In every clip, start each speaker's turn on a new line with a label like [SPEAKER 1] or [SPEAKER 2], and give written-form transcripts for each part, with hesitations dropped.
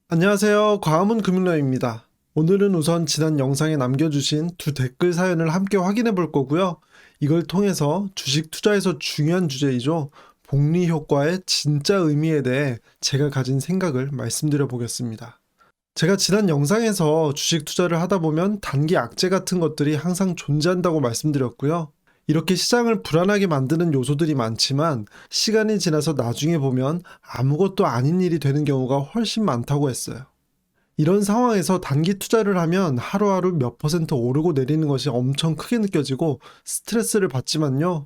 [SPEAKER 1] 안녕하세요. 광화문 금융라입니다. 오늘은 우선 지난 영상에 남겨주신 두 댓글 사연을 함께 확인해 볼 거고요. 이걸 통해서 주식 투자에서 중요한 주제이죠. 복리 효과의 진짜 의미에 대해 제가 가진 생각을 말씀드려 보겠습니다. 제가 지난 영상에서 주식 투자를 하다 보면 단기 악재 같은 것들이 항상 존재한다고 말씀드렸고요. 이렇게 시장을 불안하게 만드는 요소들이 많지만 시간이 지나서 나중에 보면 아무것도 아닌 일이 되는 경우가 훨씬 많다고 했어요. 이런 상황에서 단기 투자를 하면 하루하루 몇 퍼센트 오르고 내리는 것이 엄청 크게 느껴지고 스트레스를 받지만요.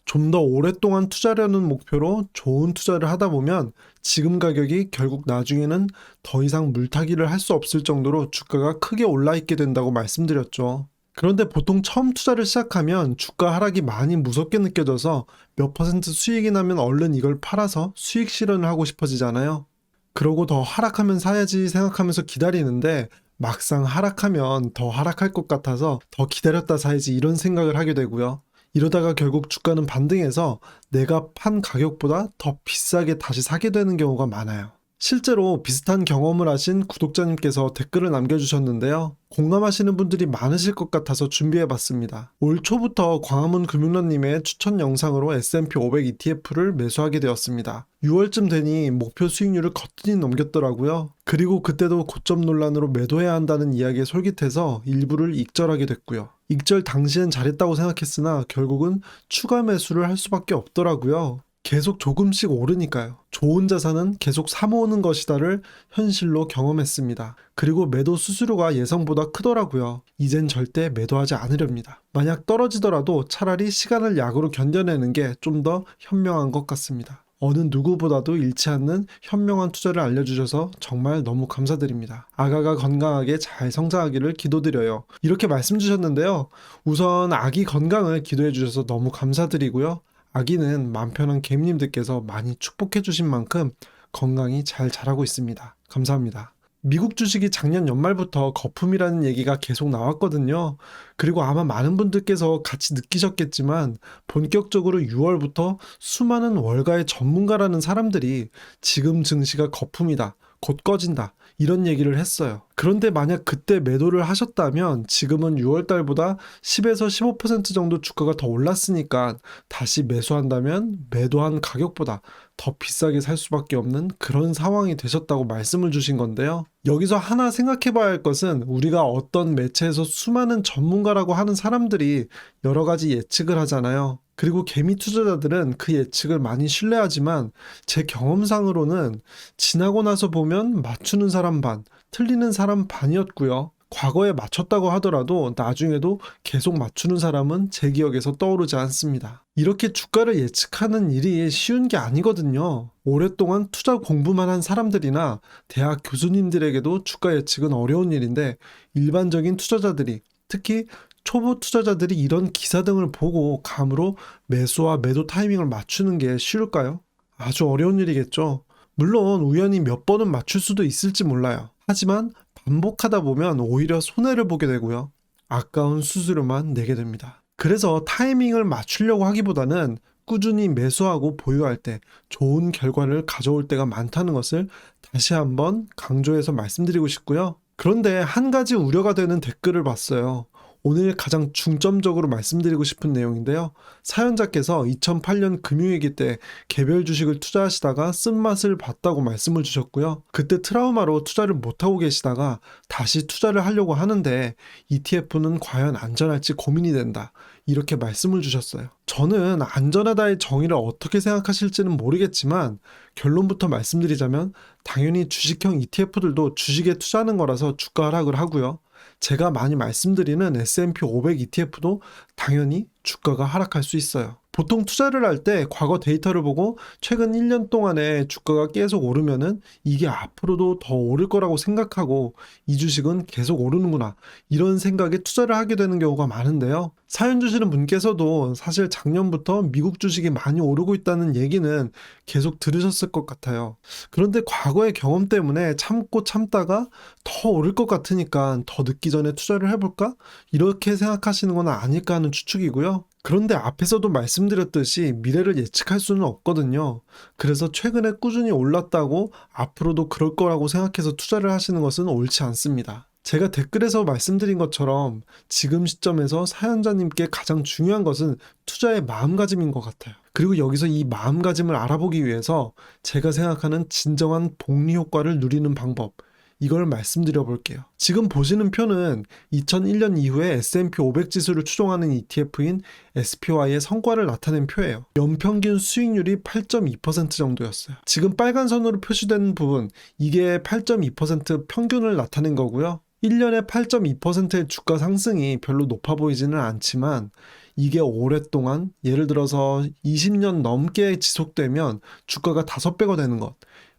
[SPEAKER 1] 좀 더 오랫동안 투자하려는 목표로 좋은 투자를 하다 보면 지금 가격이 결국 나중에는 더 이상 물타기를 할 수 없을 정도로 주가가 크게 올라 있게 된다고 말씀드렸죠. 그런데 보통 처음 투자를 시작하면 주가 하락이 많이 무섭게 느껴져서 몇 퍼센트 수익이 나면 얼른 이걸 팔아서 수익 실현을 하고 싶어지잖아요. 그러고 더 하락하면 사야지 생각하면서 기다리는데 막상 하락하면 더 하락할 것 같아서 더 기다렸다 사야지 이런 생각을 하게 되고요. 이러다가 결국 주가는 반등해서 내가 판 가격보다 더 비싸게 다시 사게 되는 경우가 많아요. 실제로 비슷한 경험을 하신 구독자님께서 댓글을 남겨주셨는데요. 공감하시는 분들이 많으실 것 같아서 준비해봤습니다. 올 초부터 광화문 금융란님의 추천 영상으로 S&P 500 ETF를 매수하게 되었습니다. 6월쯤 되니 목표 수익률을 거뜬히 넘겼더라고요. 그리고 그때도 고점 논란으로 매도해야 한다는 이야기에 솔깃해서 일부를 익절하게 됐고요. 익절 당시엔 잘했다고 생각했으나 결국은 추가 매수를 할 수밖에 없더라고요. 계속 조금씩 오르니까요. 좋은 자산은 계속 사모으는 것이다를 현실로 경험했습니다. 그리고 매도 수수료가 예상보다 크더라고요. 이젠 절대 매도하지 않으렵니다. 만약 떨어지더라도 차라리 시간을 약으로 견뎌내는 게 좀 더 현명한 것 같습니다. 어느 누구보다도 잃지 않는 현명한 투자를 알려주셔서 정말 너무 감사드립니다. 아가가 건강하게 잘 성장하기를 기도드려요. 이렇게 말씀 주셨는데요. 우선 아기 건강을 기도해 주셔서 너무 감사드리고요. 아기는 맘 편한 개미님들께서 많이 축복해 주신 만큼 건강히 잘 자라고 있습니다. 감사합니다. 미국 주식이 작년 연말부터 거품이라는 얘기가 계속 나왔거든요. 그리고 아마 많은 분들께서 같이 느끼셨겠지만 본격적으로 6월부터 수많은 월가의 전문가라는 사람들이 지금 증시가 거품이다, 곧 꺼진다, 이런 얘기를 했어요. 그런데 만약 그때 매도를 하셨다면 지금은 6월 달보다 10에서 15% 정도 주가가 더 올랐으니까 다시 매수한다면 매도한 가격보다 더 비싸게 살 수밖에 없는 그런 상황이 되셨다고 말씀을 주신 건데요. 여기서 하나 생각해 봐야 할 것은 우리가 어떤 매체에서 수많은 전문가라고 하는 사람들이 여러 가지 예측을 하잖아요. 그리고 개미 투자자들은 그 예측을 많이 신뢰하지만 제 경험상으로는 지나고 나서 보면 맞추는 사람 반, 틀리는 사람 반이었고요. 과거에 맞췄다고 하더라도 나중에도 계속 맞추는 사람은 제 기억에서 떠오르지 않습니다. 이렇게 주가를 예측하는 일이 쉬운 게 아니거든요. 오랫동안 투자 공부만 한 사람들이나 대학 교수님들에게도 주가 예측은 어려운 일인데 일반적인 투자자들이 특히 초보 투자자들이 이런 기사 등을 보고 감으로 매수와 매도 타이밍을 맞추는 게 쉬울까요? 아주 어려운 일이겠죠. 물론 우연히 몇 번은 맞출 수도 있을지 몰라요. 하지만 반복하다 보면 오히려 손해를 보게 되고요. 아까운 수수료만 내게 됩니다. 그래서 타이밍을 맞추려고 하기보다는 꾸준히 매수하고 보유할 때 좋은 결과를 가져올 때가 많다는 것을 다시 한번 강조해서 말씀드리고 싶고요. 그런데 한 가지 우려가 되는 댓글을 봤어요. 오늘 가장 중점적으로 말씀드리고 싶은 내용인데요. 사연자께서 2008년 금융위기 때 개별 주식을 투자하시다가 쓴맛을 봤다고 말씀을 주셨고요. 그때 트라우마로 투자를 못하고 계시다가 다시 투자를 하려고 하는데 ETF는 과연 안전할지 고민이 된다. 이렇게 말씀을 주셨어요. 저는 안전하다의 정의를 어떻게 생각하실지는 모르겠지만 결론부터 말씀드리자면 당연히 주식형 ETF들도 주식에 투자하는 거라서 주가 하락을 하고요. 제가 많이 말씀드리는 S&P 500 ETF도 당연히 주가가 하락할 수 있어요. 보통 투자를 할 때 과거 데이터를 보고 최근 1년 동안에 주가가 계속 오르면은 이게 앞으로도 더 오를 거라고 생각하고 이 주식은 계속 오르는구나 이런 생각에 투자를 하게 되는 경우가 많은데요. 사연 주시는 분께서도 사실 작년부터 미국 주식이 많이 오르고 있다는 얘기는 계속 들으셨을 것 같아요. 그런데 과거의 경험 때문에 참고 참다가 더 오를 것 같으니까 더 늦기 전에 투자를 해볼까? 이렇게 생각하시는 건 아닐까 하는 추측이고요. 그런데 앞에서도 말씀드렸듯이 미래를 예측할 수는 없거든요. 그래서 최근에 꾸준히 올랐다고 앞으로도 그럴 거라고 생각해서 투자를 하시는 것은 옳지 않습니다. 제가 댓글에서 말씀드린 것처럼 지금 시점에서 사연자님께 가장 중요한 것은 투자의 마음가짐인 것 같아요. 그리고 여기서 이 마음가짐을 알아보기 위해서 제가 생각하는 진정한 복리 효과를 누리는 방법, 이걸 말씀드려 볼게요. 지금 보시는 표는 2001년 이후에 S&P 500 지수를 추종하는 ETF인 SPY의 성과를 나타낸 표예요. 연평균 수익률이 8.2% 정도였어요. 지금 빨간 선으로 표시된 부분, 이게 8.2% 평균을 나타낸 거고요. 1년에 8.2%의 주가 상승이 별로 높아 보이지는 않지만 이게 오랫동안, 예를 들어서 20년 넘게 지속되면 주가가 5배가 되는 것.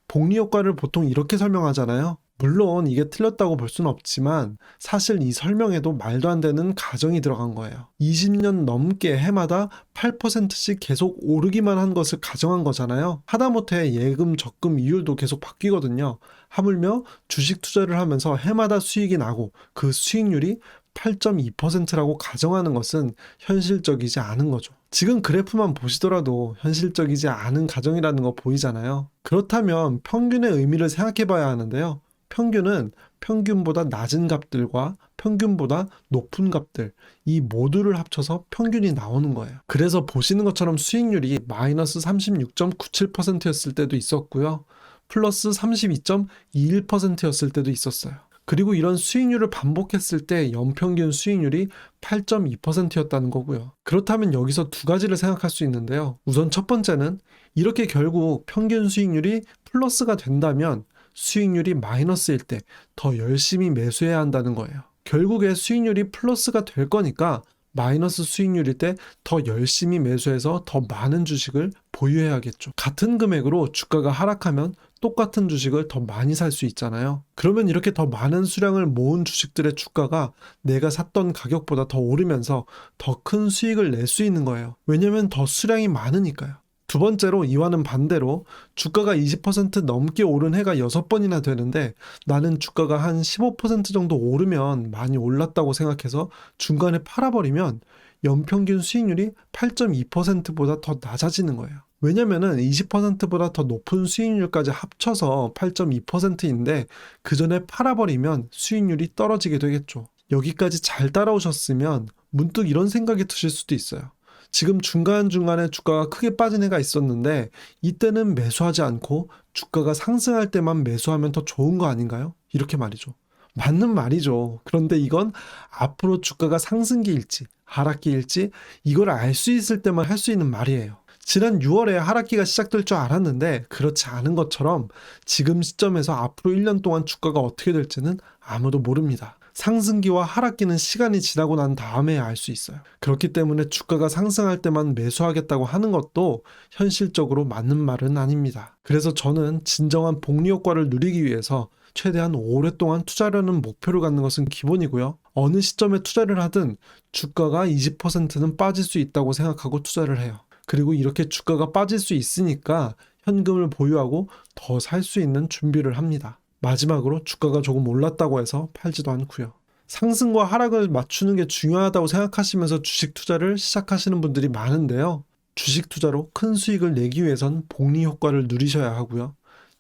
[SPEAKER 1] 복리 효과를 보통 이렇게 설명하잖아요. 물론 이게 틀렸다고 볼 수는 없지만 사실 이 설명에도 말도 안 되는 가정이 들어간 거예요. 20년 넘게 해마다 8%씩 계속 오르기만 한 것을 가정한 거잖아요. 하다못해 예금 적금 이율도 계속 바뀌거든요. 하물며 주식 투자를 하면서 해마다 수익이 나고 그 수익률이 8.2%라고 가정하는 것은 현실적이지 않은 거죠. 지금 그래프만 보시더라도 현실적이지 않은 가정이라는 거 보이잖아요. 그렇다면 평균의 의미를 생각해 봐야 하는데요. 평균은 평균보다 낮은 값들과 평균보다 높은 값들, 이 모두를 합쳐서 평균이 나오는 거예요. 그래서 보시는 것처럼 수익률이 마이너스 36.97%였을 때도 있었고요. 플러스 32.21%였을 때도 있었어요. 그리고 이런 수익률을 반복했을 때 연평균 수익률이 8.2%였다는 거고요. 그렇다면 여기서 두 가지를 생각할 수 있는데요. 우선 첫 번째는 이렇게 결국 평균 수익률이 플러스가 된다면 수익률이 마이너스일 때 더 열심히 매수해야 한다는 거예요. 결국에 수익률이 플러스가 될 거니까 마이너스 수익률일 때 더 열심히 매수해서 더 많은 주식을 보유해야겠죠. 같은 금액으로 주가가 하락하면 똑같은 주식을 더 많이 살 수 있잖아요. 그러면 이렇게 더 많은 수량을 모은 주식들의 주가가 내가 샀던 가격보다 더 오르면서 더 큰 수익을 낼 수 있는 거예요. 왜냐면 더 수량이 많으니까요. 두 번째로 이와는 반대로 주가가 20% 넘게 오른 해가 6번이나 되는데 나는 주가가 한 15% 정도 오르면 많이 올랐다고 생각해서 중간에 팔아버리면 연평균 수익률이 8.2%보다 더 낮아지는 거예요. 왜냐면은 20%보다 더 높은 수익률까지 합쳐서 8.2%인데 그 전에 팔아버리면 수익률이 떨어지게 되겠죠. 여기까지 잘 따라오셨으면 문득 이런 생각이 드실 수도 있어요. 지금 중간중간에 주가가 크게 빠진 해가 있었는데 이때는 매수하지 않고 주가가 상승할 때만 매수하면 더 좋은 거 아닌가요? 이렇게 말이죠. 맞는 말이죠. 그런데 이건 앞으로 주가가 상승기일지 하락기일지 이걸 알 수 있을 때만 할 수 있는 말이에요. 지난 6월에 하락기가 시작될 줄 알았는데 그렇지 않은 것처럼 지금 시점에서 앞으로 1년 동안 주가가 어떻게 될지는 아무도 모릅니다. 상승기와 하락기는 시간이 지나고 난 다음에 알 수 있어요. 그렇기 때문에 주가가 상승할 때만 매수하겠다고 하는 것도 현실적으로 맞는 말은 아닙니다. 그래서 저는 진정한 복리 효과를 누리기 위해서 최대한 오랫동안 투자라는 목표를 갖는 것은 기본이고요. 어느 시점에 투자를 하든 주가가 20%는 빠질 수 있다고 생각하고 투자를 해요. 그리고 이렇게 주가가 빠질 수 있으니까 현금을 보유하고 더 살 수 있는 준비를 합니다. 마지막으로 주가가 조금 올랐다고 해서 팔지도 않고요. 상승과 하락을 맞추는 게 중요하다고 생각하시면서 주식 투자를 시작하시는 분들이 많은데요. 주식 투자로 큰 수익을 내기 위해선 복리 효과를 누리셔야 하고요.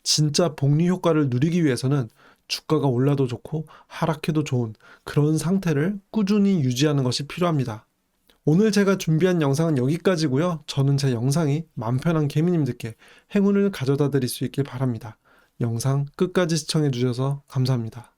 [SPEAKER 1] 진짜 복리 효과를 누리기 위해서는 주가가 올라도 좋고 하락해도 좋은 그런 상태를 꾸준히 유지하는 것이 필요합니다. 오늘 제가 준비한 영상은 여기까지고요. 저는 제 영상이 맘 편한 개미님들께 행운을 가져다 드릴 수 있길 바랍니다. 영상 끝까지 시청해 주셔서 감사합니다.